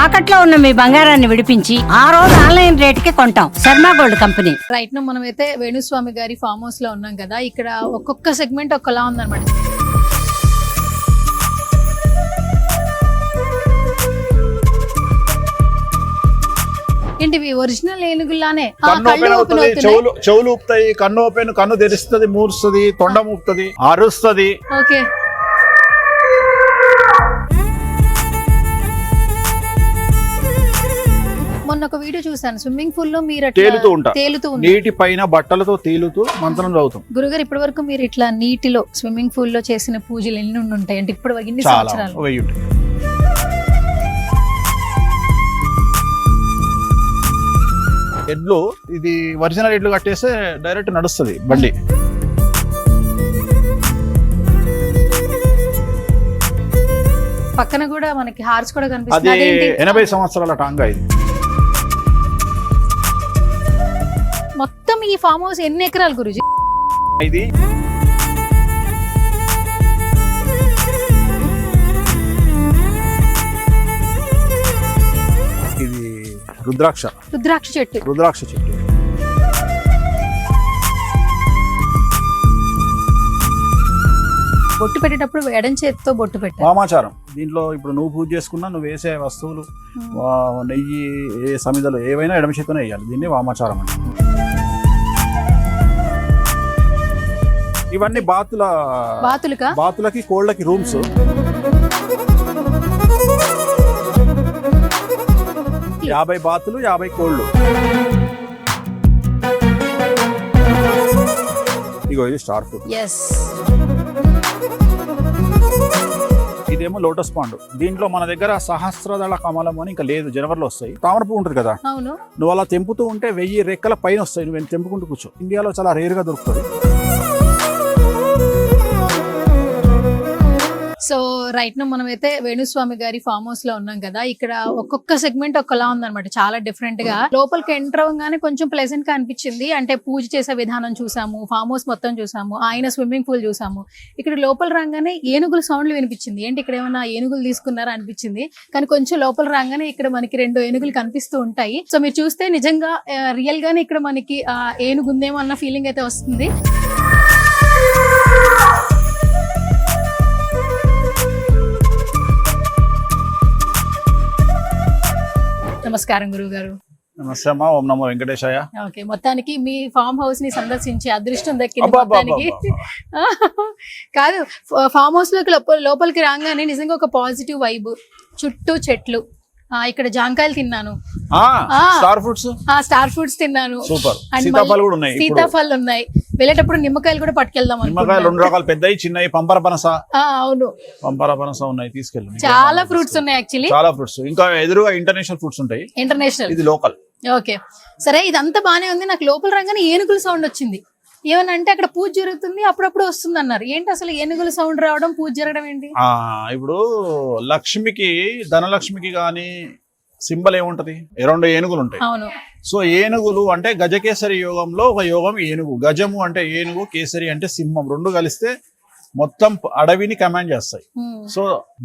తాకట్లో ఉన్న మీ బంగారాన్ని విడిపించి ఆ రోజు ఆన్లైన్ రేటుకి కొంటాం. Sharma gold company. రైట్ ను మనమైతే వేణుస్వామి గారి ఫామ్ హౌస్ లో ఉన్నాం కదా. ఇక్కడ ఒక్కొక్క సెగ్మెంట్ ఒక్కలా ఉందన్నమాట. ఏంటివి ఒరిజినల్ ఏనుగులానే చెవులు ఊపుతాయి, కన్ను ఓపెన్, కన్ను తెరుస్తుంది, మూరుస్తుంది, తొండం ఊపుతుంది, అరుస్తుంది. ఓకే, మొన్న ఒక వీడియో చూసాను, స్విమ్మింగ్ పూల్ లో మీరు తేలుతూ నీటి పైన బట్టలతో తేలుతూ మంత్రం చదువుతాం. గురుగారు, ఇప్పటి వరకు మీరు ఇట్లా నీటిలో స్విమ్మింగ్ పూల్ లో చేసిన పూజలు ఎన్ని ఉంటాయి అంటే ఇప్పుడు ఇన్ని సంవత్సరాలు? 1000 ఉంటాయి. ఎడ్లు ఇది ఒరిజినల్ ఎడ్లు కట్టేస్తే డైరెక్ట్ నడుస్తుంది బండి. పక్కన కూడా మనకి హార్స్ కూడా కనిపిస్తుంది. అది 80 సంవత్సరాల టాంగా. ఇది మొత్తం ఈ ఫామ్ హౌస్ ఎన్ని ఎకరాలు గురుజీ? ఇది రుద్రాక్ష చెట్టు. బొట్టు పెట్టేటప్పుడు ఎడం చేతితో బొట్టు పెట్టాలి. వామాచారం. దీంట్లో ఇప్పుడు నువ్వు పూజ చేసుకున్నా నువ్వు వేసే వస్తువులు, నెయ్యి, ఏ సమిదలు ఏవైనా ఎడమ చేతితోనే వేయాలి. దీన్ని వామాచారం అంటే. ఇవన్నీ బాతులకి కోళ్ళకి రూమ్స్. యాభై బాతులు, 50 కోళ్ళు. ఇగో ఇది స్టార్ ఫుడ్. ఇదేమో లోటస్ పాండు. దీంట్లో మన దగ్గర సహస్రదళ కమలం అని ఇంకా లేదు, జనవరిలో వస్తాయి. తామర పువ్వు ఉంటుంది కదా, నువ్వు అలా తెంపుతూ ఉంటే 1000 రెక్కల పైన వస్తాయి. నువ్వు తెంపుకుంటూ కూర్చో. ఇండియాలో చాలా రేర్ గా దొరుకుతుంది. సో రైట్ ను మనమైతే వేణుస్వామి గారి ఫామ్ హౌస్ లో ఉన్నాం కదా. ఇక్కడ ఒక్కొక్క సెగ్మెంట్ ఒక్కలా ఉందన్నమాట, చాలా డిఫరెంట్ గా. లోపలికి ఎంటర్ అవ్వగానే కొంచెం ప్లెజెంట్ గా అనిపించింది. అంటే పూజ చేసే విధానం చూసాము, ఫామ్ హౌస్ మొత్తం చూసాము, ఆయన స్విమ్మింగ్ పూల్ చూసాము. ఇక్కడ లోపల రాగానే ఏనుగుల సౌండ్లు వినిపించింది. ఏంటి ఇక్కడ ఏమైనా ఏనుగులు తీసుకున్నారా అనిపించింది. కానీ కొంచెం లోపల రాగానే ఇక్కడ మనకి 2 ఏనుగులు కనిపిస్తూ ఉంటాయి. సో మీరు చూస్తే నిజంగా రియల్ గానే ఇక్కడ మనకి ఏనుగు ఉందేమో అన్న ఫీలింగ్ అయితే వస్తుంది. నమస్కారం గురువు గారు. నమస్తే అమ్మా. ఓం నమో వెంకటేశాయ. ఓకే, మొత్తానికి మీ ఫామ్ హౌస్ ని సందర్శించి అదృష్టం దక్కింది మొత్తానికి. కాదు, ఫామ్ హౌస్ లోపలికి రాగానే నిజంగా ఒక పాజిటివ్ వైబ్. చుట్టూ చెట్లు, ఇక్కడ జాంకాయలు తిన్నాను, స్టార్ ఫ్రూట్స్ తిన్నాను, సీతాఫలాలు ఉన్నాయి. వెళ్ళేటప్పుడు నిమ్మకాయలు కూడా పట్టుకెళ్దాం. నిమ్మకాయలు 2 రకాలు, పెద్దవి, చిన్నవి, పంపర పనస. అవును, పంపర పనస ఉన్నాయి, తీసుకెళ్ళి. చాలా ఫ్రూట్స్ ఉన్నాయి యాక్చువల్లీ, చాలా ఫ్రూట్స్. ఇంకా ఎదురుగా ఇంటర్నేషనల్ ఫ్రూట్స్ ఉంటాయి. ఇంటర్నేషనల్, ఇది లోకల్. ఓకే, సరే, ఇదంతా బానే ఉంది. నాకు లోపల రాగానే ఏనుగుల సౌండ్ వచ్చింది. ఏమన్నా అంటే అక్కడ పూజ జరుగుతుంది, అప్పుడప్పుడు వస్తుంది అన్నారు. ఏంటి అసలు ఏనుగుల సౌండ్ రావడం, పూజ జరగడం ఏంటి? ఇప్పుడు లక్ష్మికి, ధనలక్ష్మికి గాని సింబల్ ఏముంటది? 2 ఏనుగులు ఉంటాయి. అవును. సో ఏనుగులు అంటే గజకేసరి యోగంలో ఒక యోగం ఏనుగు. గజము అంటే ఏనుగు, కేసరి అంటే సింహం. 2 కలిస్తే మొత్తం అడవిని కమాండ్ చేస్తాయి. సో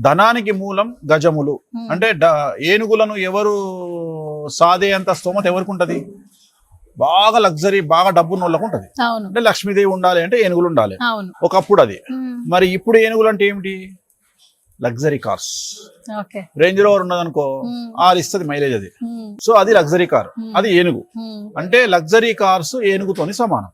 ధనానికి మూలం గజములు. అంటే ఏనుగులను ఎవరు సాదే అంత స్తోమత ఎవరికి ఉంటది? బాగా లగ్జరీ, బాగా డబ్బున్న వాళ్ళకు ఉంటది. అంటే లక్ష్మీదేవి ఉండాలి అంటే ఏనుగులు ఉండాలి. ఒకప్పుడు అది. మరి ఇప్పుడు ఏనుగులు అంటే ఏమిటి? Luxury cars. రేంజ్ రోవర్ ఉన్నదనుకో, 6 ఇస్తుంది మైలేజ్ అది. సో అది లగ్జరీ కార్, అది ఏనుగు. అంటే లగ్జరీ కార్స్ ఏనుగుతోని సమానం.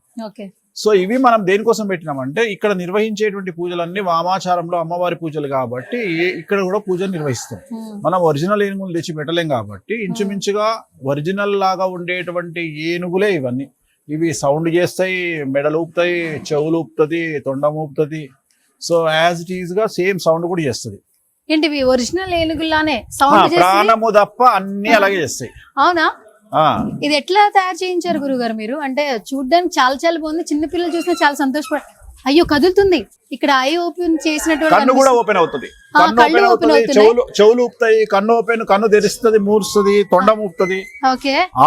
సో ఇవి మనం దేనికోసం పెట్టినామంటే, ఇక్కడ నిర్వహించేటువంటి పూజలన్నీ వామాచారంలో అమ్మవారి పూజలు కాబట్టి ఇక్కడ కూడా పూజలు నిర్వహిస్తాం. మనం ఒరిజినల్ ఏనుగులు తెచ్చి పెట్టలేం కాబట్టి ఇంచుమించుగా ఒరిజినల్ లాగా ఉండేటువంటి ఏనుగులే ఇవన్నీ. ఇవి సౌండ్ చేస్తాయి, మెడలు ఊపుతాయి, చెవులు ఊపుతుంది, తొండం ఊపుతుంది. సో యాజ్ ఇట్ ఈజ్ గా సేమ్ సౌండ్ కూడా చేస్తుంది. ఏంటివి ఒరిజినల్ ఏనుగులానే సౌండ్, ప్రాణము తప్ప అన్ని అలాగే చేస్తాయి. అవునా? ఇది ఎట్లా తయారు చేయించారు గురుగారు మీరు? అంటే చూడడానికి చాలా చాలా బాగుంది. చిన్నపిల్లలు చూసినా చాలా సంతోషపడ. అయ్యో, కదులుతుంది. ఇక్కడ ఐ ఓపెన్ చేసినట్టు కన్ను కూడా ఓపెన్ అవుతుంది. చెవులు ఊపుతాయి, కన్ను ఓపెన్, కన్ను తెరుస్తుంది, మూరుస్తుంది, తొండం ఊపుతుంది,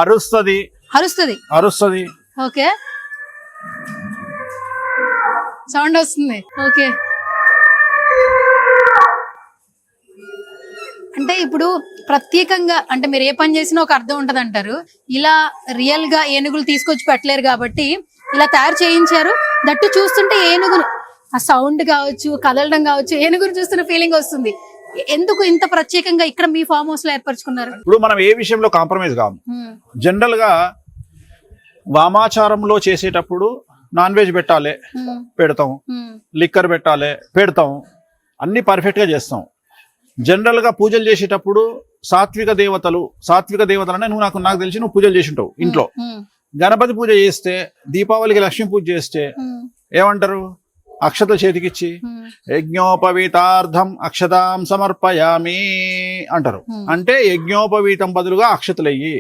అరుస్తుంది. ఓకే, సౌండ్ వస్తుంది. ఓకే, అంటే ఇప్పుడు ప్రత్యేకంగా అంటే మీరు ఏ పని చేసినా ఒక అర్థం ఉంటది అంటారు. ఇలా రియల్ గా ఏనుగులు తీసుకొచ్చి పెట్టలేరు కాబట్టి ఇలా తయారు చేయించారు. దట్టు చూస్తుంటే ఏనుగును ఆ సౌండ్ కావచ్చు, కదలడం కావచ్చు, ఏనుగును చూస్తున్న ఫీలింగ్ వస్తుంది. ఎందుకు ఇంత ప్రత్యేకంగా ఇక్కడ మీ ఫామ్ హౌస్ లో ఏర్పరచుకున్నారు? ఇప్పుడు మనం ఏ విషయంలో కాంప్రమైజ్ కాము. జనరల్ గా వామాచారంలో చేసేటప్పుడు నాన్ వెజ్ పెట్టాలి, పెడతాం. లిక్కర్ పెట్టాలి, పెడతాం. అన్ని పర్ఫెక్ట్ గా చేస్తాం. జనరల్ గా పూజలు చేసేటప్పుడు సాత్విక దేవతలు అంటే నాకు తెలిసి నువ్వు పూజలు చేసి ఉంటావు ఇంట్లో. గణపతి పూజ చేస్తే, దీపావళికి లక్ష్మీ పూజ చేస్తే ఏమంటారు? అక్షత చేతికిచ్చి యజ్ఞోపవీతార్థం అక్షతాం సమర్పయామి అంటారు. అంటే యజ్ఞోపవీతం బదులుగా అక్షతలయ్యి.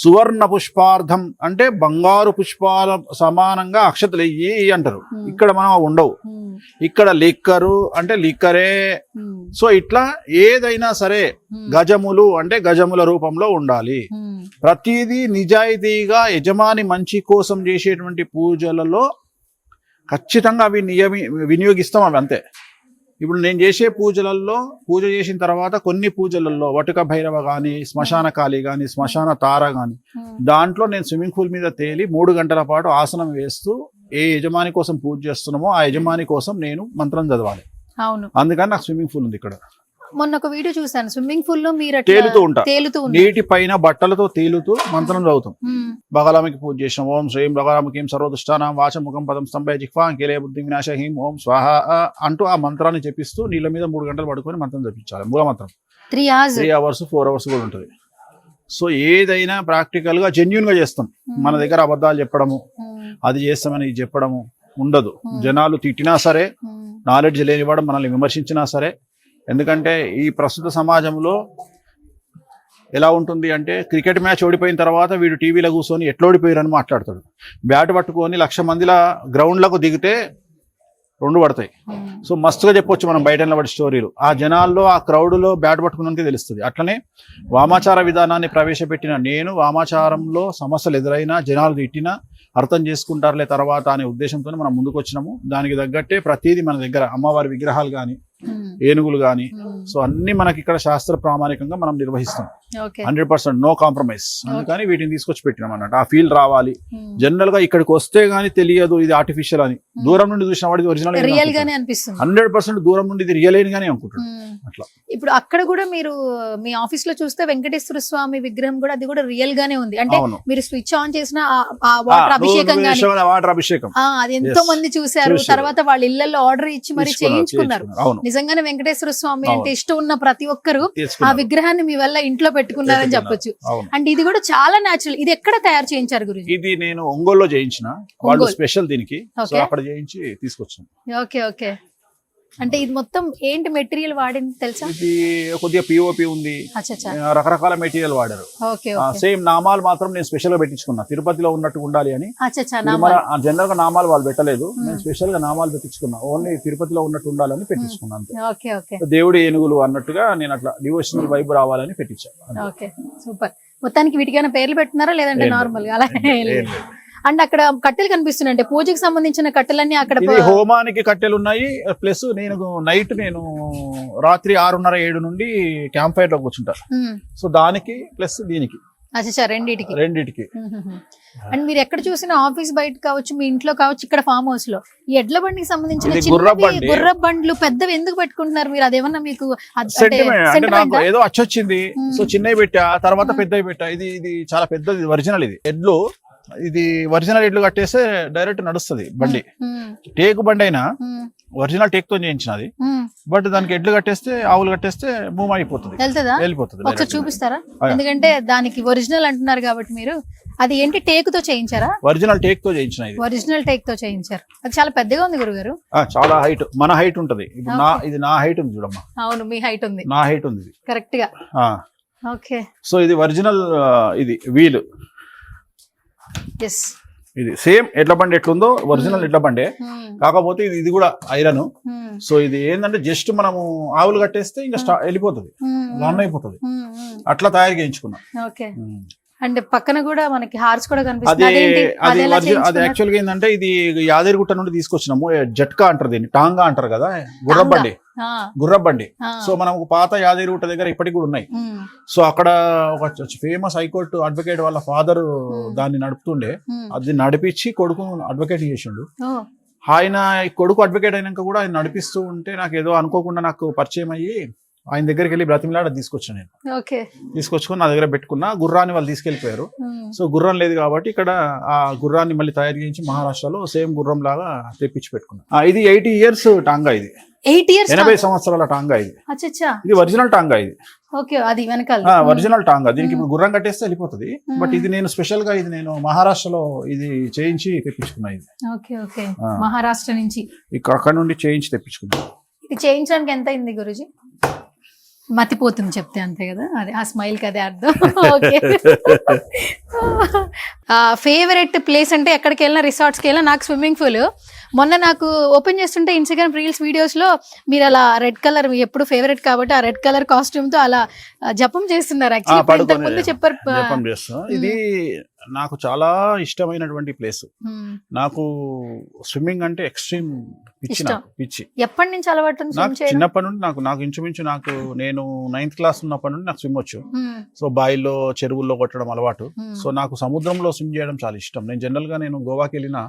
సువర్ణ పుష్పార్థం అంటే బంగారు పుష్పాల సమానంగా అక్షతలయ్యి అంటారు. ఇక్కడ మనం ఉండవు. ఇక్కడ లిక్కరు అంటే లిక్కరే. సో ఇట్లా ఏదైనా సరే గజములు అంటే గజముల రూపంలో ఉండాలి. ప్రతిదీ నిజాయితీగా యజమాని మంచి కోసం చేసేటువంటి పూజలలో ఖచ్చితంగా అవి వినియోగిస్తాం. అవి అంతే. ఇప్పుడు నేను చేసే పూజలలో పూజ చేసిన తర్వాత కొన్ని పూజలలో వటుక భైరవ కానీ, శ్మశాన కాళీ కానీ, శ్మశాన తార కానీ, దాంట్లో నేను స్విమ్మింగ్ పూల్ మీద తేలి 3 గంటల పాటు ఆసనం వేస్తూ ఏ యజమాని కోసం పూజ చేస్తున్నామో ఆ యజమాని కోసం నేను మంత్రం చదవాలి. అవును, అందుకని నాకు స్విమ్మింగ్ పూల్ ఉంది ఇక్కడ. మొన్న ఒక వీడియో చూసాను, స్విమ్మింగ్ పూల్ లో మీరు తేలుతూ నీటి పైన బట్టలతో తేలుతూ మంత్రం చదువుతాం. బగలామికి పూజ చేసాం. ఓం శ్రీం బగలామికి సర్వదుష్టానం వాచముఖం పదం స్తంభే జిహ్వా కేలే బుద్ధి వినాశ హీం ఓం స్వాహ అంటూ ఆ మంత్రాన్ని చెప్పిస్తూ నీళ్ళ మీద 3 గంటలు పడుకొని మంత్రం చెప్పించాలి. మూల మంత్రం 3 hours 4 hours కూడా ఉంటుంది. సో ఏదైనా ప్రాక్టికల్ గా జెన్యున్ గా చేస్తాం. మన దగ్గర అబద్ధాలు చెప్పడము, అది చేస్తామని ఇది చెప్పడము ఉండదు. జనాలు తిట్టినా సరే, నాలెడ్జ్ లేనివాడు మనల్ని విమర్శించినా సరే. ఎందుకంటే ఈ ప్రస్తుత సమాజంలో ఎలా ఉంటుంది అంటే, క్రికెట్ మ్యాచ్ ఓడిపోయిన తర్వాత వీడు టీవీలో కూర్చొని ఎట్లా ఓడిపోయారని మాట్లాడతాడు. బ్యాట్ పట్టుకొని 1,00,000 మందిలా గ్రౌండ్లకు దిగితే 2 పడతాయి. సో మస్తుగా చెప్పొచ్చు మనం బయట నిలబడి స్టోరీలు. ఆ జనాల్లో ఆ క్రౌడ్లో బ్యాట్ పట్టుకున్నాకే తెలుస్తుంది. అట్లనే వామాచార విధానాన్ని ప్రవేశపెట్టిన నేను వామాచారంలో సమస్యలు ఎదురైనా, జనాలు తిట్టినా అర్థం చేసుకుంటారులే తర్వాత అనే ఉద్దేశంతో మనం ముందుకు వచ్చినాము. దానికి తగ్గట్టే ప్రతిదీ మన దగ్గర అమ్మవారి విగ్రహాలు కానీ, ఏనుగులు కానీ, సో అన్ని మనకి ఇక్కడ శాస్త్ర ప్రామాణికంగా మనం నిర్వహిస్తాం. 100% నో కాంప్రమైజ్. అందుకని వీటిని తీసుకొచ్చి పెట్టినాం అన్నట్టు. ఆ ఫీల్ రావాలి. జనరల్ గా ఇక్కడికి వస్తే గానీ తెలియదు ఇది ఆర్టిఫిషియల్ అని. దూరం నుండి చూసిన వాడికి ఒరిజినల్ 100% దూరం నుండి ఇది రియల్ అయిన గానీ అనుకుంటాడు. అట్లా ఇప్పుడు అక్కడ కూడా మీరు మీ ఆఫీస్ లో చూస్తే వెంకటేశ్వర స్వామి విగ్రహం కూడా అది కూడా రియల్ గానే ఉంది. అంటే మీరు స్విచ్ ఆన్ చేసిన ఆ వాటర్ అభిషేకం అది ఎంతో మంది చూశారు. తర్వాత వాళ్ళ ఇళ్లలో ఆర్డర్ ఇచ్చి మరి చేయించుకున్నారు. నిజంగానే వెంకటేశ్వర స్వామి అంటే ఇష్టం ఉన్న ప్రతి ఒక్కరు ఆ విగ్రహాన్ని మీ వల్ల ఇంట్లో పెట్టుకున్నారని చెప్పొచ్చు. అంటే ఇది కూడా చాలా న్యాచురల్. ఇది ఎక్కడ తయారు చేయించారు గురించి? ఇది నేను ఒంగోలులో చేయించిన. వాళ్ళు స్పెషల్ దీనికి అక్కడ చేయించి తీసుకొచ్చాను. Okay okay. అంటే ఇది మొత్తం ఏంటి మెటీరియల్ వాడింది తెలుసా? ఇది కొద్దిగా పిఓపి ఉంది, రకరకాల మెటీరియల్ వాడారు. సేమ్ నామాలు మాత్రం నేను స్పెషల్ గా పెట్టించుకున్నా. తిరుపతిలో ఉన్నట్టు ఉండాలి అని. జనరల్ గా నామాలు వాళ్ళు పెట్టలేదు, నేను స్పెషల్ గా నామాలు పెట్టించుకున్నా. ఓన్లీ తిరుపతిలో ఉన్నట్టు ఉండాలని పెట్టించుకున్నాను. దేవుడి ఏనుగులు అన్నట్టుగా నేను అట్లా డివోషనల్ వైబ్ రావాలని పెట్టించాను. సూపర్. మొత్తానికి వీటికైనా పేర్లు పెట్టున్నారా లేదంటే నార్మల్ గా అలా? అండ్ అక్కడ కట్టెలు కనిపిస్తున్నాయి. అంటే పూజకి సంబంధించిన కట్టెలన్నీ అక్కడ హోమానికి కట్టెలు ఉన్నాయి. ప్లస్ నేను రాత్రి 6:30-7 నుండి క్యాంప్ ఫైర్ లో కూర్చుంటా. సో దానికి ప్లస్ దీనికి రెండిటికి. అండ్ మీరు ఎక్కడ చూసినా ఆఫీస్ బయట కావచ్చు, మీ ఇంట్లో కావచ్చు, ఇక్కడ ఫామ్ హౌస్ లో ఈ ఎడ్ల బండికి సంబంధించిన గుర్ర బండ్లు పెద్దవి ఎందుకు పెట్టుకుంటున్నారు మీరు? అదేమన్నా మీకు ఏదో అచ్చొచ్చింది, సో చిన్నవి పెట్టా, తర్వాత పెద్దవి పెట్టా. ఇది చాలా పెద్దది, ఒరిజినల్. ఇది ఎడ్లు, ఇది ఒరిజినల్ ఎడ్లు కట్టేస్తే డైరెక్ట్ నడుస్తుంది బండి. టేకు బండి అయినా ఒరిజినల్ టేక్ తో చేయించినది. బట్ దానికి ఎడ్లు కట్టేస్తే, ఆవులు కట్టేస్తే మూవ్ అయిపోతుంది, వెళ్ళిపోతుంది. ఒకసారి చూపిస్తారా? ఎందుకంటే దానికి ఒరిజినల్ అంటున్నారు కాబట్టి మీరు. అది ఏంటి, టేక్ తో చేయించారా? ఒరిజినల్ టేక్ తో చేయించిన. ఒరిజినల్ టేక్ తో చేయించారు. అది చాలా పెద్దగా ఉంది గురుగారు. చాలా హైట్, మన హైట్ ఉంటది. ఇది నా హైట్ ఉంది చూడమ్మా. అవును, మీ హైట్ ఉంది. నా హైట్ ఉంది కరెక్ట్ గా. ఓకే. సో ఇది ఒరిజినల్. ఇది వీల్. ఇది సేమ్ ఎడ్ల బండి ఎట్లుందో ఒరిజినల్ ఎడ్ల బండే, కాకపోతే ఇది కూడా ఐరన్. సో ఇది ఏంటంటే జస్ట్ మనము ఆవులు కట్టేస్తే ఇంకా వెళ్ళిపోతుంది, రన్ అయిపోతుంది. అట్లా తయారు చేయించుకున్నా. అంటే పక్కన కూడా మనకి హార్స్ కూడా కనిపిస్తుంది. అది యాక్చువల్ గా ఏంటంటే ఇది యాదగిరిగుట్ట నుండి తీసుకొచ్చినాము. జట్కా అంటారు దీన్ని, టాంగా అంటారు కదా గుర్రబండి. గుర్రబండి. సో మనం ఒక పాత యాదగిరిగుట్ట దగ్గర ఇప్పటికి కూడా ఉన్నాయి. సో అక్కడ ఒక ఫేమస్ హైకోర్టు అడ్వకేట్ వాళ్ళ ఫాదర్ దాన్ని నడుపుతుండే, అది నడిపించి కొడుకు అడ్వకేట్ చేసిండు. ఆయన కొడుకు అడ్వకేట్ అయినాక కూడా ఆయన నడిపిస్తూ ఉంటే నాకు ఏదో అనుకోకుండా నాకు పరిచయం అయ్యి ఆయన దగ్గరికి వెళ్ళి బ్రతిమిలాడ తీసుకొచ్చాను నేను. తీసుకొచ్చుకొని నా దగ్గర పెట్టుకున్నా. గుర్రాన్ని వాళ్ళు తీసుకెళ్లిపోయారు. సో గుర్రం లేదు కాబట్టి ఇక్కడ ఆ గుర్రాన్ని మళ్ళీ తయారు చేయించి మహారాష్ట్రలో సేమ్ గుర్రం లాగా తెప్పించి పెట్టుకున్నా. ఇది 80 years టాంగా. ఇది 80 సంవత్సరాల టాంగా. ఇది ఒరిజినల్ టాంగా. ఇది ఒరిజినల్ టాంగా. దీనికి ఇప్పుడు గుర్రం కట్టేస్తే వెళ్ళిపోతుంది. బట్ ఇది నేను స్పెషల్ గా ఇది నేను మహారాష్ట్రలో ఇది చేయించి తెప్పించుకున్నా. ఇది మహారాష్ట్ర నుంచి అక్కడ నుండి చేయించి తెప్పించుకున్నా. ఇది చేయించడానికి ఎంత అయింది గురూజీ? మతిపోతుంది చెప్తే, అంతే కదా, అదే ఆ స్మైల్ కి అదే అర్థం. ఓకే. ఫేవరెట్ ప్లేస్ అంటే ఎక్కడికి వెళ్ళినా, రిసార్ట్స్కి వెళ్ళినా నాకు స్విమ్మింగ్ పూల్. మొన్న నాకు ఓపెన్ చేస్తుంటే ఇన్స్టాగ్రామ్ రీల్స్ వీడియోస్ లో మీరు అలా రెడ్ కలర్ ఎప్పుడు ఫేవరెట్ కాబట్టి ఆ రెడ్ కలర్ కాస్ట్యూమ్ తో అలా జపం చేస్తున్నారు. ముందు చెప్పారు. ఇది నాకు చాలా ఇష్టమైనటువంటి ప్లేస్. నాకు స్విమ్మింగ్ అంటే ఎక్స్ట్రీమ్ పిచ్చి. ఎప్పటి నుంచి అలవాటు? చిన్నప్పటి నుండి నాకు ఇంచుమించు నేను 9th క్లాస్ ఉన్నప్పటి నుండి నాకు స్విమ్ వచ్చు. సో బాయిల్లో చెరువుల్లో కొట్టడం అలవాటు. సో నాకు సముద్రంలో స్విమ్ చేయడం చాలా ఇష్టం. నేను జనరల్ గా నేను గోవాకి వెళ్ళినా,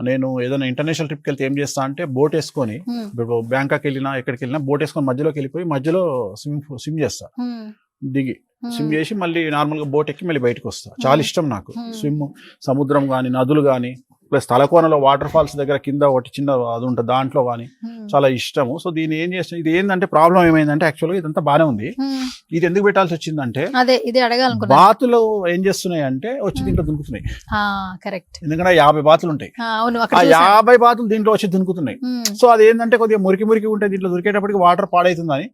నేను ఏదైనా ఇంటర్నేషనల్ ట్రిప్కి వెళ్తే ఏం చేస్తా అంటే బోట్ వేసుకొని, ఇప్పుడు బ్యాంకాక్ వెళ్ళినా ఎక్కడికి వెళ్ళినా బోట్ వేసుకొని మధ్యలోకి వెళ్ళిపోయి మధ్యలో స్విమ్ చేస్తా. దిగి స్విమ్ చేసి మళ్ళీ నార్మల్ గా బోట్ ఎక్కి మళ్ళీ బయటకు వస్తా. చాలా ఇష్టం నాకు స్విమ్. సముద్రం గానీ, నదులు గానీ, ప్లస్ తలకోనలో వాటర్ ఫాల్స్ దగ్గర కింద ఒకటి చిన్న అది ఉంటుంది, దాంట్లో కానీ చాలా ఇష్టము. సో దీన్ని ఏం చేస్తాం, ఇది ఏంటంటే ప్రాబ్లం ఏమైందంటే యాక్చువల్గా ఇదంతా బాగానే ఉంది. ఇది ఎందుకు పెట్టాల్సి వచ్చిందంటే, బాతులు ఏం చేస్తున్నాయి అంటే వచ్చి దీంట్లో దునుకుతున్నాయి. ఎందుకంటే 50 బాతులు ఉంటాయి. ఆ 50 బాతులు దీంట్లో వచ్చి దునుకుతున్నాయి. సో అది ఏంటంటే కొద్దిగా మురికి ఉంటే దీంట్లో దొరికేటప్పటికి వాటర్ పాడైతుందని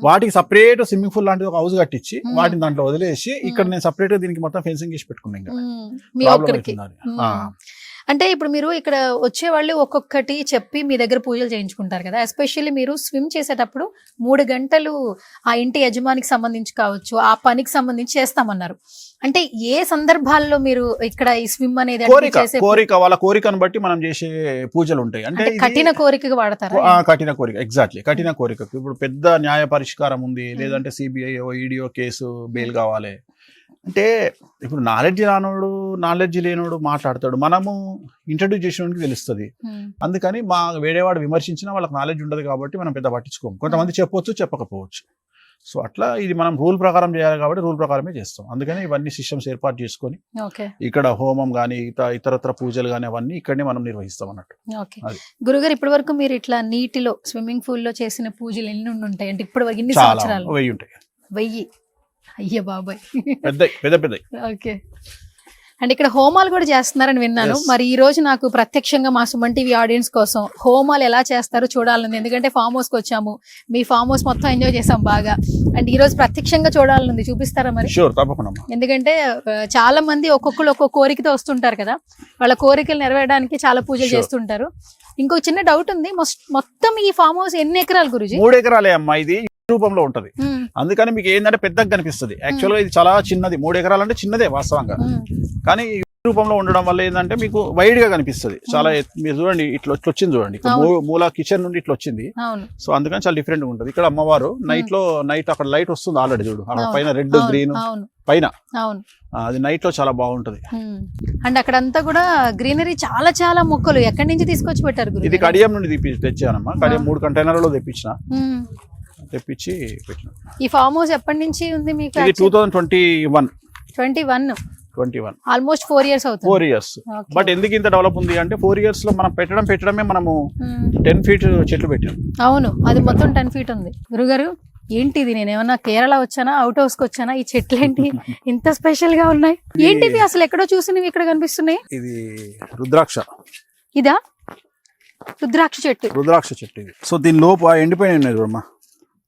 వాటికి సపరేట్ స్విమ్మింగ్ పూల్ లాంటిది ఒక హౌస్ కట్టించి వాటిని దాంట్లో వదిలేసి ఇక్కడ నేను సపరేట్ గా దీనికి మొత్తం ఫెన్సింగ్ చేసి పెట్టుకున్నాను. అంటే ఇప్పుడు మీరు ఇక్కడ వచ్చే వాళ్ళు ఒక్కొక్కటి చెప్పి మీ దగ్గర పూజలు చేయించుకుంటారు కదా. ఎస్పెషల్లీ మీరు స్విమ్ చేసేటప్పుడు 3 గంటలు ఆ ఇంటి యజమానికి సంబంధించి కావచ్చు, ఆ పనికి సంబంధించి చేస్తామన్నారు. అంటే ఏ సందర్భాల్లో మీరు ఇక్కడ ఈ స్విమ్ అనేది వాళ్ళ కోరికను బట్టి మనం చేసే పూజలు ఉంటాయి. అంటే కఠిన కోరికగా వాడతారు. కఠిన కోరిక, ఎగ్జాక్ట్లీ కఠిన కోరికకు. ఇప్పుడు పెద్ద న్యాయ పరిష్కారం ఉంది, లేదంటే సిబిఐ ఈడియో కేసు బెయిల్ కావాలి అంటే, ఇప్పుడు నాలెడ్జ్ లేనోడు మాట్లాడతాడు, మనము ఇంట్రడ్యూస్ చేసినోడికి తెలుస్తుంది. అందుకని వేరేవాడు విమర్శించినా వాళ్ళకి నాలెడ్జ్ ఉండదు కాబట్టి మనం పెద్ద పట్టించుకోము. కొంతమంది చెప్పొచ్చు, చెప్పకపోవచ్చు. సో అట్లా ఇది మనం రూల్ ప్రకారం చేయాలి కాబట్టి రూల్ ప్రకారమే చేస్తాం. అందుకని ఇవన్నీ సిస్టమ్స్ ఏర్పాటు చేసుకొని ఇక్కడ హోమం గానీ ఇతరత్ర పూజలు గానీ అవన్నీ ఇక్కడనే మనం నిర్వహిస్తాం అన్నట్టు. గురుగారు, ఇప్పటి వరకు మీరు ఇట్లా నీటిలో స్విమ్మింగ్ పూల్ లో చేసిన పూజలు ఎన్ని ఉంటాయి అంటే ఇప్పుడు ఎన్ని సంవత్సరాలు? 1000 ఉంటాయి. 1000? అయ్యో బాబాయ్, పెద్ద. ఓకే. అండ్ ఇక్కడ హోమాలు కూడా చేస్తున్నారని విన్నాను. మరి ఈ రోజు నాకు ప్రత్యక్షంగా మా సుమన్ టీవీ ఆడియన్స్ కోసం హోమాలు ఎలా చేస్తారో చూడాలని, ఎందుకంటే ఫామ్ హౌస్ కి వచ్చాము, మీ ఫామ్ హౌస్ మొత్తం ఎంజాయ్ చేసాం బాగా. అండ్ ఈ రోజు ప్రత్యక్షంగా చూడాలని చూపిస్తారా మరి? ఎందుకంటే చాలా మంది ఒక్కొక్కరు ఒక్కొక్క కోరికతో వస్తుంటారు కదా, వాళ్ళ కోరికలు నెరవేరడానికి చాలా పూజలు చేస్తుంటారు. ఇంకొక చిన్న డౌట్ ఉంది, మొత్తం ఈ ఫామ్ హౌస్ ఎన్ని ఎకరాలు గురుజీ? 3 ఎకరాలే అమ్మా. ఇది రూపంలో ఉంటది, అందుకని మీకు ఏంటంటే పెద్దగా కనిపిస్తుంది. యాక్చువల్ గా ఇది చాలా చిన్నది. 3 ఎకరాలు అంటే చిన్నదే వాస్తవంగా, కానీ ఈ రూపంలో ఉండడం వల్ల ఏంటంటే మీకు వైడ్ గా కనిపిస్తుంది. చాలా మీరు చూడండి, ఇట్లా వచ్చింది చూడండి, మూల కిచెన్ నుండి ఇట్లా వచ్చింది. సో అందుకని చాలా డిఫరెంట్ గా ఉంటది. ఇక్కడ అమ్మవారు నైట్ అక్కడ లైట్ వస్తుంది ఆల్రెడీ, చూడు అక్కడ పైన రెడ్ గ్రీన్ పైన, అది నైట్ లో చాలా బాగుంటది. అండ్ అక్కడంతా కూడా గ్రీనరీ, చాలా చాలా మొక్కలు ఎక్కడి నుంచి తీసుకొచ్చి పెట్టారు? ఇది కడియం నుండి తెచ్చానమ్మా. కడియం 3 కంటైనర్లలో తెప్పించి పెట్టిన. ఈ ఫామ్ హౌస్ ఎప్పటి నుంచి ఉంది మీకు? 2021 ఆల్మోస్ట్ 4 years అవుతుంది. 4 years. బట్ ఎందుకు ఇంత డెవలప్ ఉంది అంటే 4 years లో మనం పెట్టడమే మనము 10 feet చెట్లు పెట్టాం. అవును, అది మొత్తం 10 feet ఉంది. గురుగారు ఏంటిది, నేను ఏమన్నా కేరళ వచ్చానా, అవుట్ హౌస్ కి వచ్చానా? ఈ చెట్లు ఏంటి ఇంత స్పెషల్ గా ఉన్నాయి? ఏంటివి అసలు ఎక్కడో చూసినవి ఇక్కడ కనిపిస్తున్నాయి? ఇది రుద్రాక్ష. ఇదా రుద్రాక్ష చెట్టు? ఇది. సో దీని లోపు ఎండిపోయినాయి ఉన్నాయి చూడమ్మా,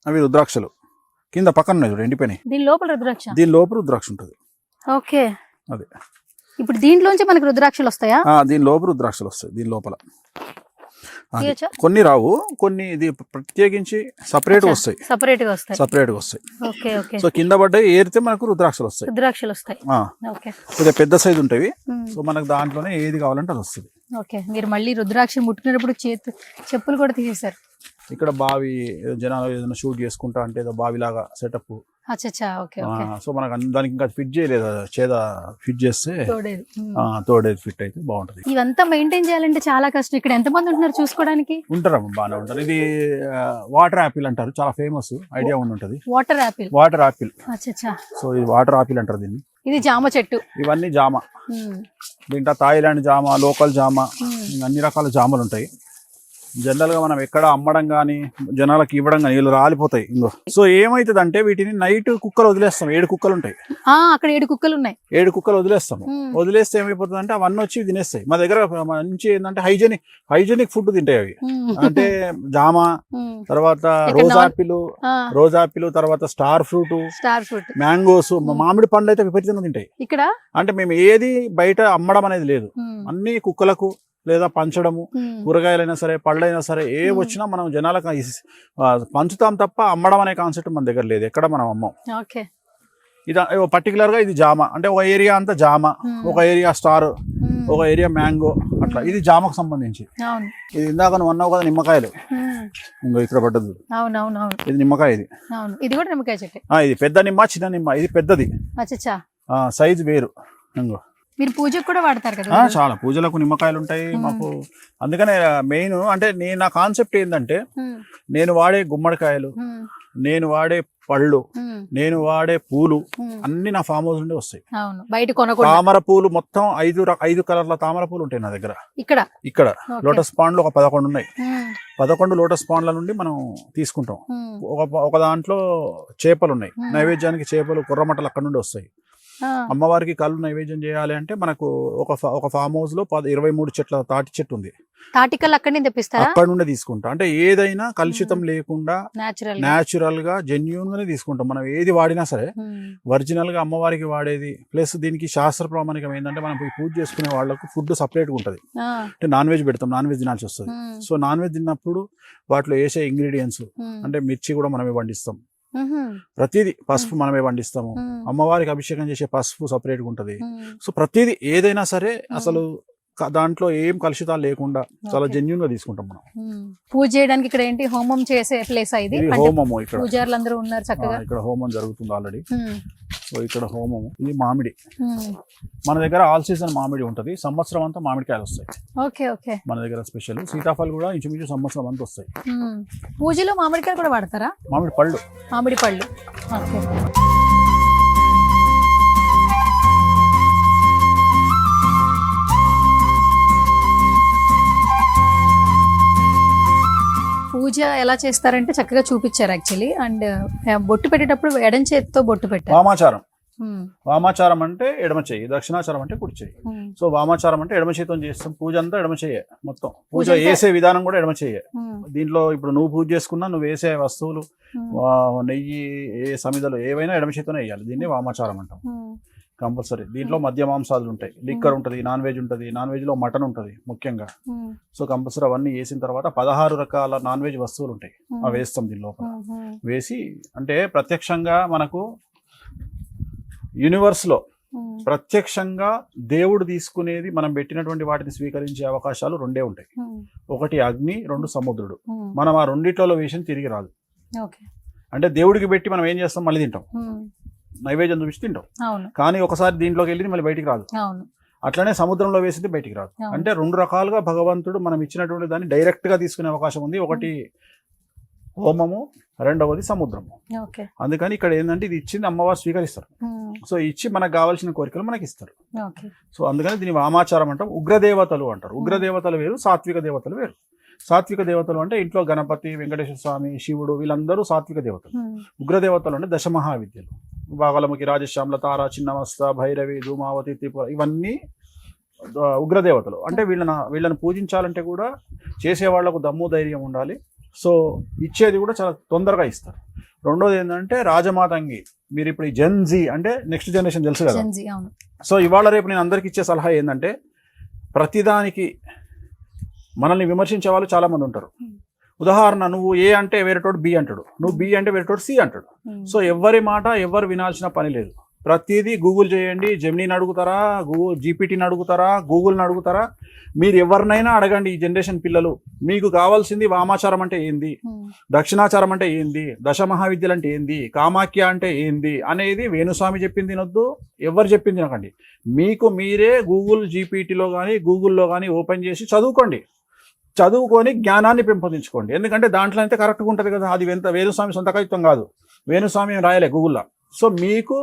అవి రుద్రాక్షలు. కింద పక్కన ఉన్నాయి చూడు ఎండిపోయినాయి. దీని లోపల రుద్రాక్ష ఉంటుంది. ఓకే. అదే ఇప్పుడు దీంట్లోంచి మనకి రుద్రాక్షలు వస్తాయా? దీని లోపల రుద్రాక్షలు వస్తాయి. దీని లోపల కొన్ని రావు, కొన్ని ఇది ప్రత్యేకించి సపరేట్ గా వస్తాయి. సో కింద పడ్డాయి ఏరితే మనకు రుద్రాక్షలు వస్తాయి. కొద్దిగా పెద్ద సైజు ఉంటాయి. సో మనకు దాంట్లోనే ఏది కావాలంటే అది వస్తుంది. మీరు మళ్ళీ రుద్రాక్ష ముట్టుకునేటప్పుడు చెప్పులు కూడా తీసేశారు. ఇక్కడ బావి జనాలు ఏదైనా షూట్ చేసుకుంటా అంటే ఏదో బావిలాగా సెటప్. అచ్చా, ఓకే ఓకే. సో మనకు దానికి ఇంకా ఫిట్ చేయలేదు, చేద ఫిట్ చేస్తే తోడేది. తోడేది ఫిట్ అయితే బాగుంటది. ఇదంతా మెయింటైన్ చేయాలంటే చాలా కష్టం. ఇక్కడ ఎంత మంది ఉంటున్నారు చూసుకోవడానికి? ఉంటారమ్మా, బాగానే ఉంటారు. ఇది వాటర్ యాపిల్ అంటారు, చాలా ఫేమస్, ఐడియా ఉంటది. Water Apple. Water Apple. అచ్చా. సో ఇది వాటర్ యాపిల్ అంటారు దీన్ని. ఇది జామ చెట్టు. ఇవన్నీ జామ. దీంట్లో థాయిలాండ్ జామ, లోకల్ జామ, అన్ని రకాల జామలు ఉంటాయి. జనరల్ గా మనం ఎక్కడ అమ్మడం గానీ జనాలకు ఇవ్వడం కానీ వీళ్ళు రాలిపోతాయి ఇంకో. సో ఏమైతుంది అంటే వీటిని నైట్ కుక్కలు వదిలేస్తాం. 7 కుక్కలు ఉంటాయి అక్కడ. 7 కుక్కలు ఉన్నాయి. 7 కుక్కలు వదిలేస్తాము. వదిలేస్తే ఏమైపోతుంది అంటే అవన్నీ వచ్చి తినేస్తాయి. మా దగ్గర మంచి ఏంటంటే హైజెనిక్ ఫుడ్ తింటాయి అవి. అంటే జామ, తర్వాత రోజ్ ఆపిల్, తర్వాత స్టార్ ఫ్రూట్, మ్యాంగోస్, మామిడి పండ్లు అయితే విపరీతంగా తింటాయి ఇక్కడ. అంటే మేము ఏది బయట అమ్మడం అనేది లేదు, అన్ని కుక్కలకు లేదా పంచడము. కూరగాయలైనా సరే, పళ్ళైనా సరే, ఏ వచ్చినా మనం జనాలకు పంచుతాం తప్ప అమ్మడం అనే కాన్సెప్ట్ మన దగ్గర లేదు, ఎక్కడ మనం అమ్మం. ఇది పర్టికులర్ గా ఇది జామ అంటే ఒక ఏరియా అంతా జామ, ఒక ఏరియా స్టార్, ఒక ఏరియా మ్యాంగో, అట్లా. ఇది జామకు సంబంధించి. ఇది ఇందాక నువ్వు అన్నావు కదా నిమ్మకాయలు, ఇంకో ఇక్కడ పడ్డది. ఇది నిమ్మకాయ. ఇది కూడా నిమ్మకాయ చెట్టు. ఇది పెద్ద నిమ్మ, చిన్న నిమ్మ. ఇది పెద్దది, సైజు వేరు. ఇంకో మీరు పూజకు కూడా వాడతారు కదా? చాలా పూజలకు నిమ్మకాయలు ఉంటాయి మాకు. అందుకనే మెయిన్ అంటే నా కాన్సెప్ట్ ఏంటంటే నేను వాడే గుమ్మడికాయలు, నేను వాడే పళ్ళు, నేను వాడే పూలు అన్ని నా ఫామ్ హౌస్ నుండి వస్తాయి. తామర పూలు మొత్తం 5 కలర్ల తామర పూలు ఉంటాయి నా దగ్గర. ఇక్కడ లోటస్ పాండ్లు ఒక 11 ఉన్నాయి. 11 లోటస్ పాండ్ల నుండి మనం తీసుకుంటాం. ఒక దాంట్లో చేపలు ఉన్నాయి, నైవేద్యానికి చేపలు, కుర్రమట్టలు అక్కడ నుండి వస్తాయి. అమ్మవారికి కళ్ళు నైవేద్యం చేయాలి అంటే మనకు ఒక ఫామ్ హౌస్ లో 23 చెట్ల తాటి చెట్టు ఉంది. తాటికల్ అక్కడి నుంచి తెప్పిస్తారా? అక్కడ నుండి తీసుకుంటాం. అంటే ఏదైనా కలుషితం లేకుండా న్యాచురల్ గా జెన్యూన్ గానే తీసుకుంటాం. మనం ఏది వాడినా సరే ఒరిజినల్ గా అమ్మవారికి వాడేది. ప్లస్ దీనికి శాస్త్ర ప్రామాణికం ఏంటంటే మనం పూజ చేసుకునే వాళ్ళకు ఫుడ్ సపరేట్ గా ఉంటది. అంటే నాన్ వెజ్ పెడతాం, నాన్ వెజ్ తినాల్సి వస్తుంది. సో నాన్ వెజ్ తిన్నప్పుడు వాటిలో వేసే ఇంగ్రీడియంట్స్ అంటే మిర్చి కూడా మనమే పండిస్తాం, ప్రతిదీ పసుపు మనమే పండిస్తాము. అమ్మవారికి అభిషేకం చేసే పసుపు సపరేట్ గా ఉంటది. సో ప్రతిదీ ఏదైనా సరే అసలు దాంట్లో ఏం కలుషితాలు లేకుండా చాలా జెన్యూన్ గా తీసుకుంటాం మనం. పూజ చేయడానికి ఇక్కడ ఏంటి హోమం చేసే ప్లేస్ ఇది? హోమము ఇక్కడ పూజారులు అందరూ ఉన్నారు చక్కగా. ఇక్కడ హోమం జరుగుతుంది ఆల్రెడీ. సో ఇక్కడ హోమము. ఇది మామిడి. మన దగ్గర ఆల్ సీజన్ మామిడి ఉంటది, సంవత్సరం అంతా మామిడికాయలు వస్తాయి. మన దగ్గర స్పెషల్ సీతాఫల్ కూడా ఇంచుమించు సంవత్సరం అంతా వస్తాయి. పూజలో మామిడికాయలు కూడా వాడతారా? మామిడి పళ్ళు. పూజ ఎలా చేస్తారంటే చక్కగా చూపించారు యాక్చువల్లీ. అండ్ బొట్టు పెట్టేటప్పుడు ఎడం చేతితో బొట్టు పెట్టారు. వామాచారం అంటే ఎడమ చెయ్యి, దక్షిణాచారం అంటే కుడి చెయ్యి. సో వామాచారం అంటే ఎడమ చేతితో చేస్తాం. పూజ అంతా ఎడమ చెయ్యే, మొత్తం పూజ వేసే విధానం కూడా ఎడమ చెయ్యే. దీంట్లో ఇప్పుడు నువ్వు పూజ చేసుకున్నా నువ్వు వేసే వస్తువులు, నెయ్యి, సమిదలు ఏవైనా ఎడమ చేతితోనే వేయాలి. దీన్ని వామాచారం అంటాం కంపల్సరీ. దీంట్లో మద్య మాంసాలు ఉంటాయి, లిక్కర్ ఉంటుంది, నాన్ వెజ్ ఉంటుంది. నాన్ వెజ్ లో మటన్ ఉంటుంది ముఖ్యంగా. సో కంపల్సరీ అవన్నీ వేసిన తర్వాత 16 రకాల నాన్ వెజ్ వస్తువులు ఉంటాయి, అవి వేస్తాం దీని లోపల. వేసి అంటే ప్రత్యక్షంగా మనకు యూనివర్స్ లో ప్రత్యక్షంగా దేవుడు తీసుకునేది మనం పెట్టినటువంటి వాటిని స్వీకరించే అవకాశాలు 2 ఉంటాయి. ఒకటి అగ్ని, 2 సముద్రుడు. మనం ఆ రెండిట్లో వేసిన తిరిగి రాదు. అంటే దేవుడికి పెట్టి మనం ఏం చేస్తాం, మళ్ళీ తింటాం, నైవేద్యం చూపించి తింటాం. కానీ ఒకసారి దీంట్లోకి వెళ్ళి మళ్ళీ బయటికి రాదు. అట్లనే సముద్రంలో వేసింది బయటికి రాదు. అంటే 2 రకాలుగా భగవంతుడు మనం ఇచ్చినటువంటి దాన్ని డైరెక్ట్ గా తీసుకునే అవకాశం ఉంది. ఒకటి హోమము, రెండవది సముద్రము. అందుకని ఇక్కడ ఏంటంటే ఇది ఇచ్చింది అమ్మవారు స్వీకరిస్తారు. సో ఇచ్చి మనకు కావాల్సిన కోరికలు మనకి ఇస్తారు. సో అందుకని దీని వామాచారం అంటాం. ఉగ్రదేవతలు అంటారు. ఉగ్రదేవతలు వేరు, సాత్విక దేవతలు వేరు. సాత్విక దేవతలు అంటే ఇంట్లో గణపతి, వెంకటేశ్వర స్వామి, శివుడు, వీళ్ళందరూ సాత్విక దేవతలు. ఉగ్రదేవతలు అంటే దశమహావిద్యలు, బాగలముఖి, రాజశ్యామల, తార, చిన్నమస్త, భైరవి, ధూమావతి, త్రిపుర, ఇవన్నీ ఉగ్రదేవతలు. అంటే వీళ్ళని పూజించాలంటే కూడా చేసేవాళ్లకు దమ్ము ధైర్యం ఉండాలి. సో ఇచ్చేది కూడా చాలా తొందరగా ఇస్తారు. రెండోది ఏంటంటే రాజమాతంగి. మీరు ఇప్పుడు ఈ జెన్జీ అంటే నెక్స్ట్ జనరేషన్ తెలుసు కదా. సో ఇవాళ రేపు నేను అందరికి ఇచ్చే సలహా ఏంటంటే ప్రతిదానికి మనల్ని విమర్శించే వాళ్ళు చాలా మంది ఉంటారు. ఉదాహరణ, నువ్వు ఏ అంటే వేరేటోడు బి అంటాడు, నువ్వు బి అంటే వేరేటోడు సి అంటాడు. సో ఎవరి మాట ఎవరు వినాల్సిన పని లేదు. ప్రతిదీ గూగుల్ చేయండి. జెమినీని అడుగుతారా, గూగుల్ జీపీటీని అడుగుతారా, గూగుల్ని అడుగుతారా, మీరు ఎవరినైనా అడగండి. ఈ జనరేషన్ పిల్లలు మీకు కావాల్సింది వామాచారం అంటే ఏంది, దక్షిణాచారం అంటే ఏంది, దశ మహావిద్యలు అంటే ఏంది, కామాఖ్య అంటే ఏంది అనేది వేణుస్వామి చెప్పింది తినొద్దు, ఎవరు చెప్పింది తినకండి. మీకు మీరే గూగుల్ జీపీటీలో కానీ గూగుల్లో కానీ ఓపెన్ చేసి చదువుకోండి. చదువుకొని జ్ఞానాన్ని పెంపొందించుకోండి. ఎందుకంటే దాంట్లో అయితే కరెక్ట్గా ఉంటుంది కదా. అది వేణుస్వామి సొంత కవిత్వం కాదు, వేణుస్వామి రాయలే గూగుల్లో. సో మీకు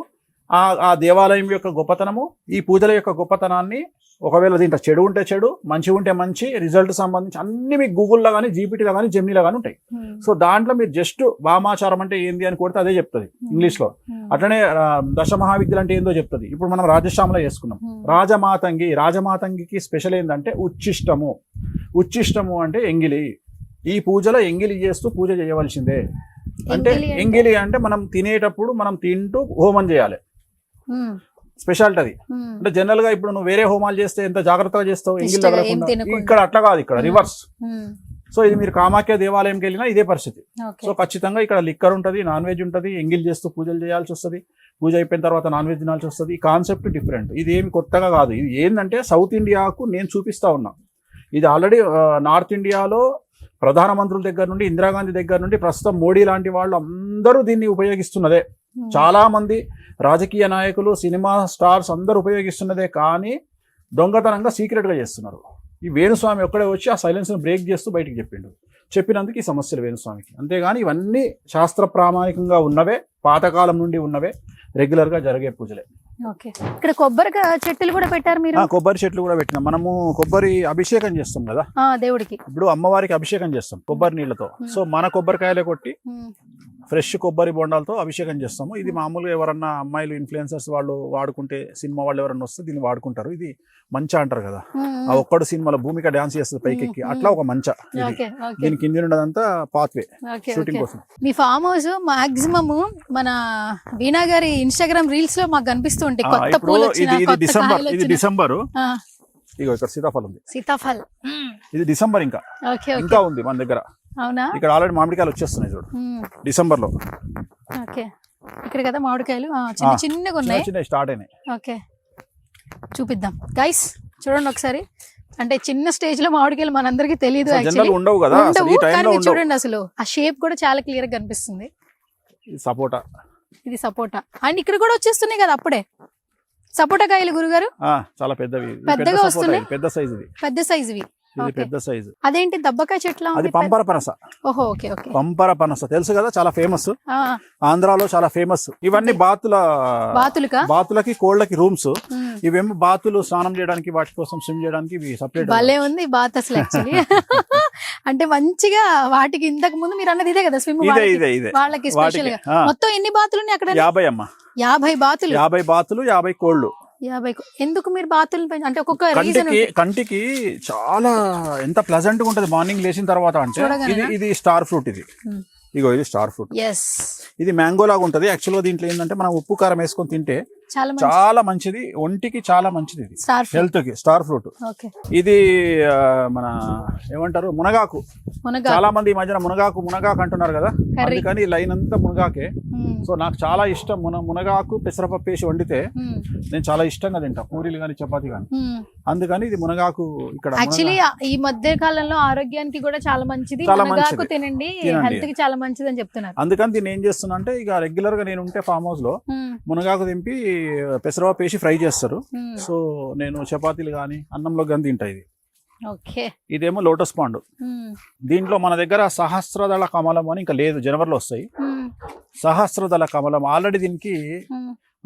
ఆ దేవాలయం యొక్క గొప్పతనము, ఈ పూజల యొక్క గొప్పతనాన్ని, ఒకవేళ దీంట్లో చెడు ఉంటే చెడు, మంచి ఉంటే మంచి, రిజల్ట్ సంబంధించి అన్ని మీకు గూగుల్లో కానీ జీపీటీలో కానీ జెమినీలో కానీ ఉంటాయి. సో దాంట్లో మీరు జస్ట్ వామాచారం అంటే ఏంది అని కొడితే అదే చెప్తుంది ఇంగ్లీష్లో. అట్లనే దశ మహావిద్యలు అంటే ఏందో చెప్తుంది. ఇప్పుడు మనం రాజశ్యామలో చేసుకున్నాం. రాజమాతంగికి స్పెషల్ ఏంటంటే ఉచ్చిష్టము. ఉచ్చిష్టము అంటే ఎంగిలి. ఈ పూజలో ఎంగిలి చేస్తూ పూజ చేయవలసిందే. అంటే ఎంగిలి అంటే మనం తినేటప్పుడు మనం తింటూ హోమం చేయాలి. స్పెషాలిటీ అది. అంటే జనరల్ గా ఇప్పుడు నువ్వు వేరే హోమాలు చేస్తే ఎంత జాగ్రత్తగా చేస్తావు, ఎంగిల్ తగలకుండా. ఇక్కడ అట్లా కాదు, ఇక్కడ రివర్స్. సో ఇది మీరు కామాఖ్య దేవాలయంకి వెళ్ళినా ఇదే పరిస్థితి. సో ఖచ్చితంగా ఇక్కడ లిక్కర్ ఉంటుంది, నాన్ వెజ్ ఉంటుంది, ఎంగిల్ చేస్తూ పూజలు చేయాల్సి వస్తుంది. పూజ అయిపోయిన తర్వాత నాన్ వెజ్ తినాల్సి వస్తుంది. ఈ కాన్సెప్ట్ డిఫరెంట్. ఇది ఏమి కొత్తగా కాదు. ఇది ఏంటంటే సౌత్ ఇండియాకు నేను చూపిస్తా ఉన్నా. ఇది ఆల్రెడీ నార్త్ ఇండియాలో ప్రధానమంత్రుల దగ్గర నుండి, ఇందిరాగాంధీ దగ్గర నుండి, ప్రస్తుతం మోడీ లాంటి వాళ్ళు అందరూ దీన్ని ఉపయోగిస్తున్నదే. చాలా మంది రాజకీయ నాయకులు, సినిమా స్టార్స్ అందరూ ఉపయోగిస్తున్నదే. కానీ దొంగతనంగా సీక్రెట్గా చేస్తున్నారు. ఈ వేణుస్వామి ఒక్కడే వచ్చి ఆ సైలెన్స్ని బ్రేక్ చేస్తూ బయటికి చెప్పినందుకు ఈ సమస్యలు వేణుస్వామికి. అంతేగాని ఇవన్నీ శాస్త్ర ప్రామాణికంగా ఉన్నవే, పాతకాలం నుండి ఉన్నవే, రెగ్యులర్గా జరిగే పూజలే. ఓకే. ఇక్కడ కొబ్బరి చెట్లు కూడా పెట్టారు మీరు? కొబ్బరి చెట్లు కూడా పెట్టినాం. మనము కొబ్బరి అభిషేకం చేస్తాం కదా దేవుడికి. ఇప్పుడు అమ్మవారికి అభిషేకం చేస్తాం కొబ్బరి నీళ్ళతో. సో మన కొబ్బరికాయలే కొట్టి ఫ్రెష్ కొబ్బరి బొండాలతో అభిషేకం చేస్తాము. ఇది మామూలుగా ఎవరన్నా అమ్మాయిలు ఇన్ఫ్లుయెన్సర్స్ వాళ్ళు వాడుకుంటే, సినిమా వాళ్ళు ఎవరన్నా వస్తే దీన్ని వాడుకుంటారు. ఇది మంచ అంటారు కదా, ఆ ఒక్కడు సినిమాలో భూమిక డాన్స్ చేస్తుంది పైకెక్కి, అట్లా ఒక మంచ. దీని కింద ఉండదంతా పాత్వే షూటింగ్ కోసం. మీ ఫామ్ హౌస్ మాక్సిమం మన వీణా గారి ఇన్స్టాగ్రామ్ రీల్స్ లో మాకు కనిపిస్తుంటే కొత్త పూలు ఇది డిసెంబర్. ఇగో ఇక్కడ సీతాఫలం ఉంది. సీతాఫలం ఇది డిసెంబర్. ఇంకా ఉంది మన దగ్గర. అవునా? ఇక్కడ ఆల్రెడీ మామిడికాయలు వచ్చేస్తున్నాయి చూడు డిసెంబర్ లో. ఓకే. ఇక్కడ కదా మామిడికాయలు చిన్న చిన్నగా ఉన్నాయి, చిన్న స్టార్ట్ అయినాయి. ఓకే, చూపిద్దాం గైస్, చూడండి ఒకసారి. అంటే చిన్న స్టేజ్ లో మామిడికాయలు మనందరికి తెలియదు, ఉండవు కదా. చూడండి అసలు ఆ షేప్ కూడా చాలా క్లియర్ గా కనిపిస్తుంది. సపోటా, ఇది సపోటా. అండ్ ఇక్కడ కూడా వచ్చేస్తున్నాయి కదా అప్పుడే సపోటా కాయలు గురుగారు. చాలా పెద్దవి, పెద్దగా వస్తున్నాయి, పెద్ద సైజువి. ఇది పెద్ద సైజు. అదేంటి దబ్బకాయ చెట్ల? అది పంపర పనస. ఓహో, ఓకే ఓకే. పంపర పనస తెలుసు కదా, చాలా ఫేమస్, ఆంధ్రాలో చాలా ఫేమస్. ఇవన్నీ బాతులకి కోళ్ళకి రూమ్స్. ఇవేమో బాతులు స్నానం చేయడానికి, వాటి కోసం స్విమ్ చేయడానికి ఇవి సపరేట్. భలే ఉంది బాత్ అసలు యాక్చువల్లీ. అంటే మంచిగా వాటికి ఇంతకు ముందు మీరు అన్నది ఇదే కదా స్విమ్, వాళ్ళకి స్పెషల్ గా. మొత్తం ఎన్ని బాతులు ఉన్నాయి అక్కడ? 50 అమ్మా. 50 బాతులు. 50 బాతులు, 50 కోళ్ళు. 50. ఎందుకు మీరు బాతులు అంటే ఒక్కొక్క కంటికి చాలా ఎంత ప్లెజెంట్ గా ఉంటది మార్నింగ్ లేచిన తర్వాత. అంటే ఇది స్టార్ ఫ్రూట్. ఇగో ఇది స్టార్ ఫ్రూట్. ఇది మ్యాంగో లాగా ఉంటది. యాక్చువల్ గా దీంట్లో ఏంటంటే మనం ఉప్పు కారం వేసుకొని తింటే చాలా మంచిది, ఒంటికి చాలా మంచిది, ఇది హెల్త్ కి. Star fruit. ఇది మన ఏమంటారు, మునగాకు. చాలా మంది ఈ మధ్యన మునగాకు అంటున్నారు కదా, అందుకని లైన్ అంతా మునగాకే. సో నాకు చాలా ఇష్టం మునగాకు పెసరపప్పు వేసి వండితే నేను చాలా ఇష్టంగా తింటా, పూరీలు కానీ చపాతీ కానీ. అందుకని ఇది మునగాకు. ఇక్కడ యాక్చువల్లీ ఈ మధ్య కాలంలో ఆరోగ్యానికి కూడా చాలా మంచిది, మునగాకు తినండి, హెల్త్ కి చాలా మంచిది అని చెప్తున్నారు. అందుకని దీన్ని ఏం చేస్తున్నా అంటే, ఇక రెగ్యులర్ గా నేను ఉంటే ఫామ్ హౌస్ లో మునగాకు దింపి పెసరపప్పు వేసి ఫ్రై చేస్తారు. సో నేను చపాతీలు కానీ అన్నంలో కానీ తింటా. ఇది ఇదేమో లోటస్ పాండు. దీంట్లో మన దగ్గర సహస్రదళ కమలం అని ఇంకా లేదు, జనవరిలో వస్తాయి. సహస్రదళ కమలం ఆల్రెడీ దీనికి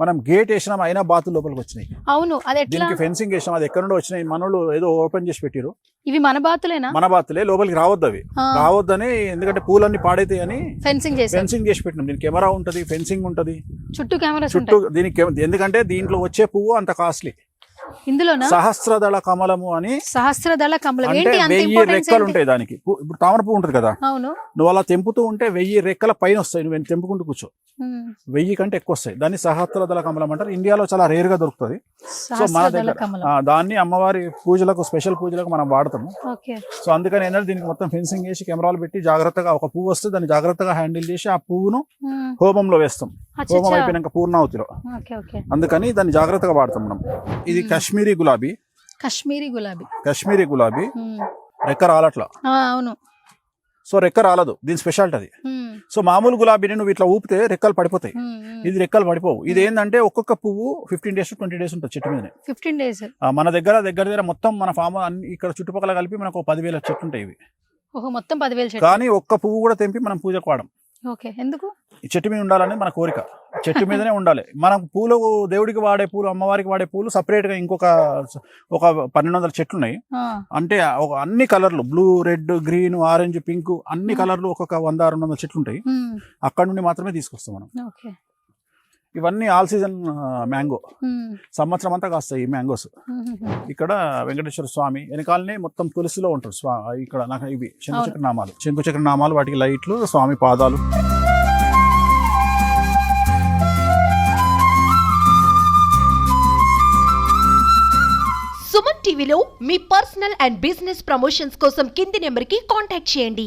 మనం గేట్ వేసినాం, అయినా బాతులు లోపలికి వచ్చినాయి. అవును, దీనికి ఫెన్సింగ్ వేసినాం. అది ఎక్కడ నుండి వచ్చినాయి, మనోళ్ళు ఏదో ఓపెన్ చేసి పెట్టిరు. ఇవి మన బాతులేనా? మన బాతులే, లోపలికి రావద్దు అవి, రావద్దని. ఎందుకంటే పూలన్నీ పాడైతాయి అని ఫెన్సింగ్ చేసి పెట్టినాం. దీనికి కెమెరా ఉంటది, ఫెన్సింగ్ ఉంటది, చుట్టూ దీనికి. ఎందుకంటే దీంట్లో వచ్చే పువ్వు అంత కాస్ట్లీ. ఇందులోనా సహస్రదళ కమలము అని. సహస్రదళ కమలం అంటే 1000 రెక్కలు ఉంటాయి దానికి. ఇప్పుడు తామర పువ్వు ఉంటది కదా, నువ్వు అలా తెంపుతూ ఉంటే 1000 రెక్కల పైన వస్తాయి. నువ్వు తెంపుకుంటూ కూర్చో, 1000 కంటే ఎక్కువ వస్తాయి. దాన్ని సహస్రదళ కమలం అంటారు. ఇండియాలో చాలా రేర్ గా దొరుకుతుంది. సో మన దగ్గర దాన్ని అమ్మవారి పూజలకు, స్పెషల్ పూజలకు మనం వాడతాము. సో అందుకని ఏంటంటే దీనికి మొత్తం ఫెన్సింగ్ చేసి కెమెరాలు పెట్టి జాగ్రత్తగా, ఒక పువ్వు వస్తే దాన్ని జాగ్రత్తగా హ్యాండిల్ చేసి ఆ పువ్వును హోమంలో వేస్తాం. అచ్చా, హోమం అచ్చా. అయిపోయినాక పూర్ణాహుతిలో. Okay okay. అందుకని దాన్ని జాగ్రత్తగా వాడతాం మనం. ఇది కాశ్మీరీ గులాబీ. కాశ్మీరీ గులాబీ. కాశ్మీరీ గులాబీ ఉమ్. రెక్క రాలట్లా. అవును. సో రెక్క రాలదు, దీని స్పెషాలిటీ అది. ఉమ్. సో మామూలు గులాబీని నువ్వు ఇట్లా ఊపితే రెక్కలు పడిపోతాయి, ఉమ్, ఉమ్. ఇది రెక్కలు పడిపోవు. ఇది ఏంటంటే ఒక్కొక్క పువ్వు 15 days to 20 days ఉంటుంది చెట్టు మీదనే. 15 days. మన దగ్గర మొత్తం మన ఫామ్ అన్ని ఇక్కడ చుట్టుపక్కల కలిపి మనకు 10,000 చెట్లు ఉంటాయి ఇవి. ఓహో, మొత్తం 10,000 చెట్లు. కానీ ఒక్క పువ్వు కూడా తెంపి మనం పూజకు వాడం. ఓకే, ఎందుకు? ఈ చెట్టు మీద ఉండాలని మన కోరిక, చెట్టు మీదనే ఉండాలి. మనం పూలు, దేవుడికి వాడే పూలు, అమ్మవారికి వాడే పూలు సపరేట్ గా ఇంకొక 1200 చెట్లు ఉన్నాయి. ఆ. అంటే అన్ని కలర్లు, blue, red, green, orange, pink, అన్ని కలర్లు ఒక్కొక్క 100-200 చెట్లు ఉంటాయి. ఉమ్. అక్కడ నుండి మాత్రమే తీసుకొస్తాం మనం. ఓకే. ఇవన్నీ ఆల్ సీజన్ మ్యాంగో, ఉమ్. సంవత్సరం అంతా కాస్తాయి ఈ మ్యాంగోస్. ఉమ్. ఇక్కడ వెంకటేశ్వర స్వామి వెనకాలనే మొత్తం తులసిలో ఉంటారు ఇక్కడ నాకు ఇవి శంకుచక్ర నామాలు, శంకుచక్ర నామాలు, వాటికి లైట్లు, స్వామి పాదాలు. సుమన్ టీవీలో మీ పర్సనల్ అండ్ బిజినెస్ ప్రమోషన్స్ కోసం కింది నెంబర్కి కాంటాక్ట్ చేయండి.